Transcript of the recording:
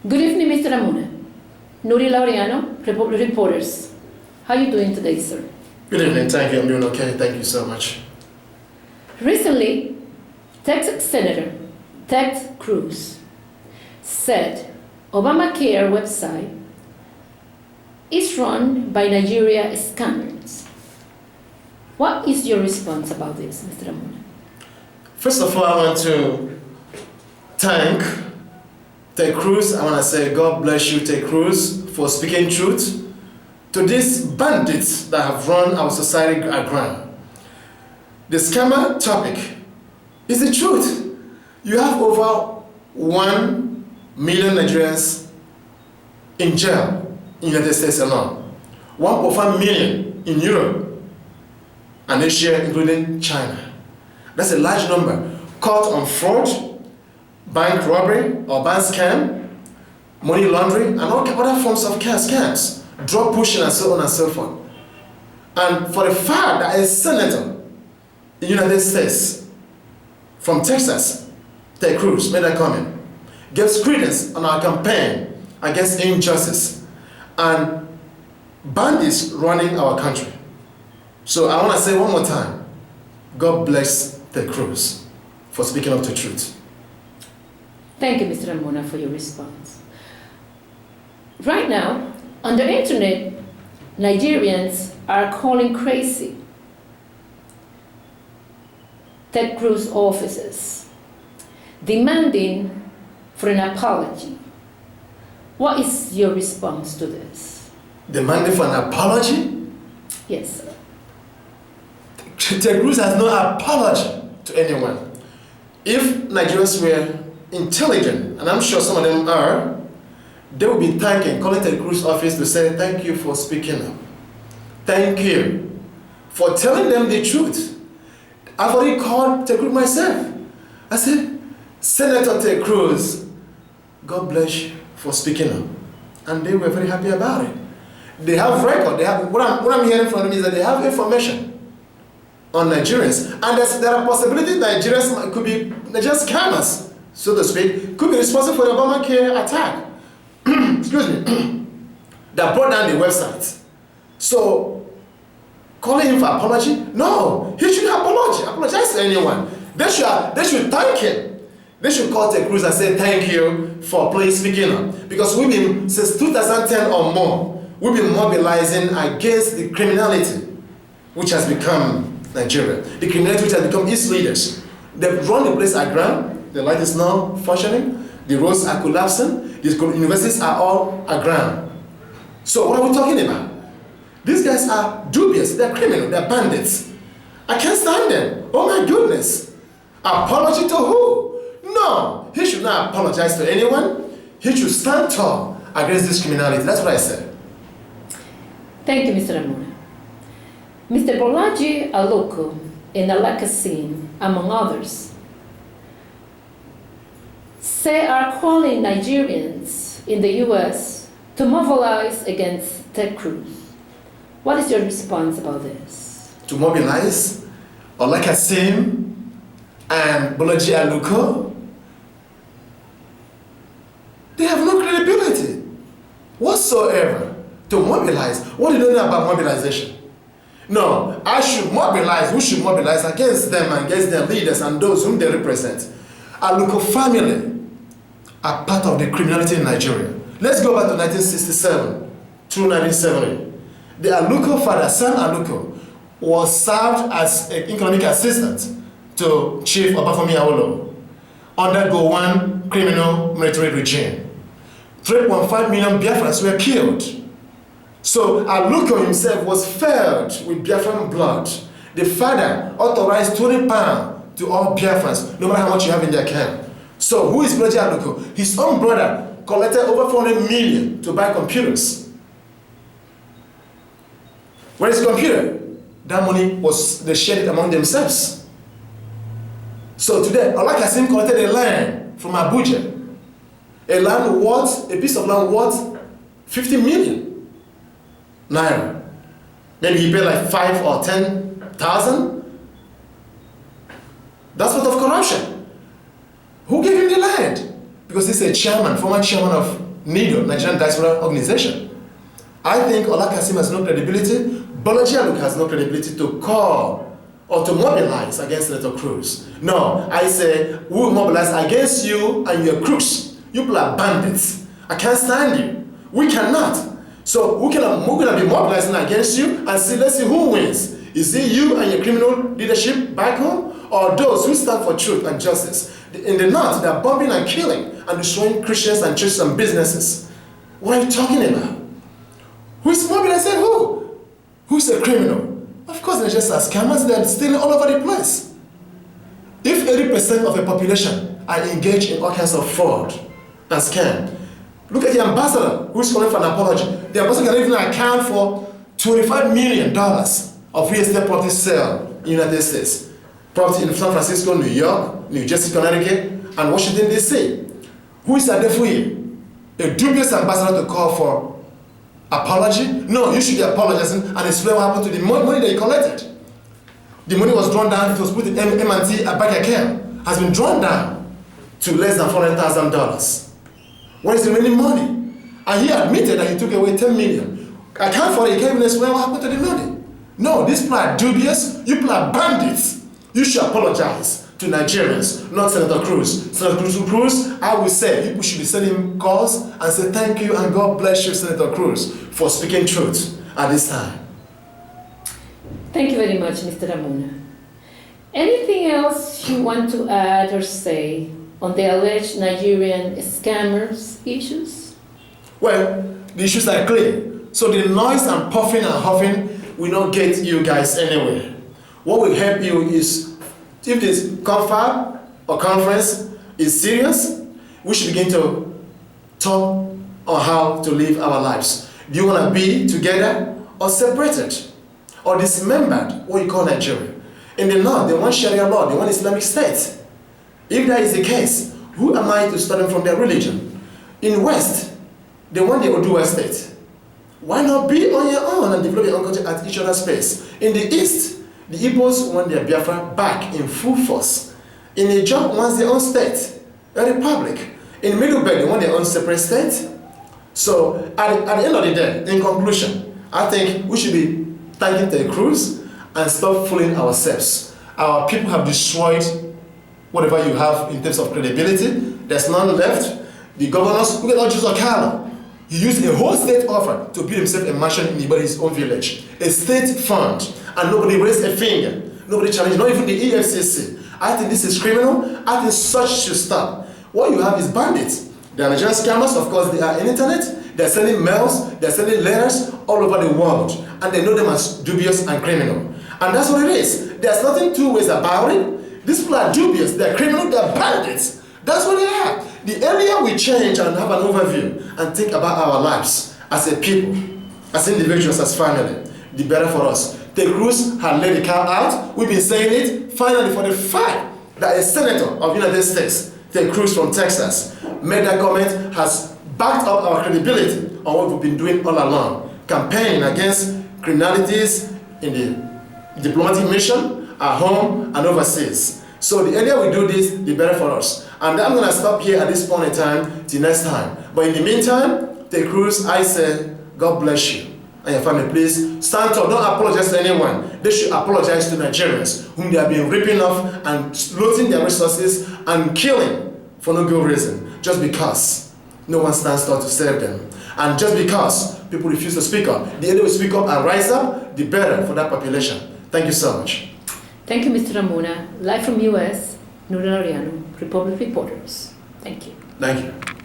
Good evening, Mr. UMUNNA. Nuri Laureano, reporters. How are you doing today, sir? Good evening, thank you. I'm doing okay, thank you so much. Recently, Texas Senator Ted Cruz said Obamacare website is run by Nigeria scanners. What is your response about this, Mr. UMUNNA? First of all, I want to thank Ted Cruz. I want to say God bless you, Ted Cruz, for speaking truth to these bandits that have run our society aground. The scammer topic is the truth. You have over 1 million Nigerians in jail in the United States alone, 1.5 million in Europe and Asia, including China. That's a large number. Caught on fraud, bank robbery or bank scam, money laundering, and all other forms of scams, drug pushing, and so on and so forth. And for the fact that a senator in the United States from Texas, Ted Cruz, made that comment, gives credence on our campaign against injustice and bandits running our country. So I want to say one more time, God bless Ted Cruz for speaking up the truth. Thank you, Mr. UMUNNA, for your response. Right now, on the internet, Nigerians are calling crazy Ted Cruz offices, demanding for an apology. What is your response to this? Demanding for an apology? Yes, sir. Ted Cruz has no apology to anyone. If Nigerians were intelligent, and I'm sure some of them are, they will be calling Ted Cruz office to say, thank you for speaking up. Thank you for telling them the truth. I've already called Ted Cruz myself. I said, Senator Ted Cruz, God bless you for speaking up. And they were very happy about it. They have record. They have, what I'm hearing from them is that they have information on Nigerians. And there are possibilities that Nigerians could be Nigerian scammers, so to speak, could be responsible for the Obamacare attack. Excuse me. That brought down the website. So, calling him for apology? No, he shouldn't apologize to anyone. They should thank him. They should call Ted Cruz and say thank you for speaking up. Because we've been, since 2010 or more, we've been mobilizing against the criminality which has become Nigeria. The criminality which has become its leaders. They've run the place aground. The light is now functioning. The roads are collapsing. The universities are all aground. So what are we talking about? These guys are dubious. They're criminal. They're bandits. I can't stand them. Oh my goodness. Apology to who? No. He should not apologize to anyone. He should stand tall against this criminality. That's what I said. Thank you, Mr. UMUNNA. Mr. Bolaji Aloko and Alakasin, among others, are calling Nigerians in the U.S. to mobilize against Ted Cruz. What is your response about this? To mobilize Alakasin and Bolaji Aloko? They have no credibility whatsoever to mobilize. What do you know about mobilization? No, we should mobilize against them and against their leaders and those whom they represent. Aloko family are part of the criminality in Nigeria. Let's go back to 1967 through 1970. The Aloko father, Sam Aloko, was served as an economic assistant to Chief Obafemi Awolowo under Gowon criminal military regime. 3.5 million Biafrans were killed. So Aloko himself was filled with Biafran blood. The father authorized £20 to all Biafrans, no matter how much you have in their account. So who is Bolaji Aloko? His own brother collected over 400 million to buy computers. Where is the computer? That money they shared it among themselves. So today, Alakasim collected a land from Abuja. A piece of land worth 50 million naira. Maybe he paid like 5 or 10,000. That's sort of corruption. Who gave him the land? Because he's a chairman, former chairman of NIDO, Nigerian Diaspora Organization. I think Ola Kasim has no credibility, Bolaji Aluko has no credibility to call or to mobilize against Senator Cruz. No, I say we will mobilize against you and your crooks. You people are bandits. I can't stand you. We cannot. So we're gonna be mobilizing against you and see, let's see who wins. Is it you and your criminal leadership back home, or those who stand for truth and justice? In the north, they're bombing and killing and destroying Christians and churches and businesses. What are you talking about? Who's mobilizing who? Who's a criminal? Of course, they're just as scammers. They're stealing all over the place. If 80% of the population are engaged in all kinds of fraud and scam, look at the ambassador who's calling for an apology. The ambassador can even account for $25 million of real estate property sale in the United States. Property in San Francisco, New York, New Jersey, Connecticut, and Washington, D.C. Who is Adefuye? A dubious ambassador to call for apology? No, you should be apologizing and explain what happened to the money that you collected. The money was drawn down, it was put in M&T bank account, has been drawn down to less than $400,000. What is the remaining money? And he admitted that he took away $10 million. Account for it, he can't even explain what happened to the money. No, these people are dubious, you people are bandits. You should apologize to Nigerians, not Senator Cruz. Senator Cruz, I will say, people should be sending him calls and say thank you and God bless you, Senator Cruz, for speaking truth at this time. Thank you very much, Mr. Ramona. Anything else you want to add or say on the alleged Nigerian scammers issues? Well, the issues are clear. So the noise and puffing and huffing will not get you guys anywhere. What will help you is, if this confab or conference is serious, we should begin to talk on how to live our lives. Do you want to be together or separated or dismembered, what you call Nigeria? In the north, they want Sharia law, they want Islamic State. If that is the case, who am I to stop them from their religion? In West, they want the Oduwa state. Why not be on your own and develop your own culture at each other's space? In the East, the Igbos want their Biafra back in full force. In Ijaw wants their own state, a republic. In Middle Belt, they want their own separate state. So at the end of the day, in conclusion, I think we should be thanking Ted Cruz and stop fooling ourselves. Our people have destroyed whatever you have in terms of credibility. There's none left. The governors, look at all Jesus Okano. He used a whole state offer to build himself a mansion in his own village. A state fund. And nobody raised a finger. Nobody challenged, not even the EFCC. I think this is criminal. I think such should stop. What you have is bandits. They are Nigerian scammers, of course, they are on the internet. They're sending mails, they're sending letters all over the world. And they know them as dubious and criminal. And that's what it is. There's nothing two ways about it. These people are dubious, they're criminal, they're bandits. That's what they are. The earlier we change and have an overview and think about our lives as a people, as individuals, as family, the better for us. Ted Cruz had let the cow out. We've been saying it. Finally, for the fact that a senator of the United States, Ted Cruz from Texas, made that comment, has backed up our credibility on what we've been doing all along. Campaigning against criminalities in the diplomatic mission, at home and overseas. So the earlier we do this, the better for us. And I'm going to stop here at this point in time till next time. But in the meantime, Ted Cruz, I say, God bless you. And your family, please stand tall. Don't apologize to anyone. They should apologize to Nigerians whom they have been ripping off and looting their resources and killing for no good reason, just because no one stands tall to save them. And just because people refuse to speak up. The earlier we speak up and rise up, the better for that population. Thank you so much. Thank you, Mr. Ramona. Live from US, Nura Ariano, Republic Reporters. Thank you. Thank you.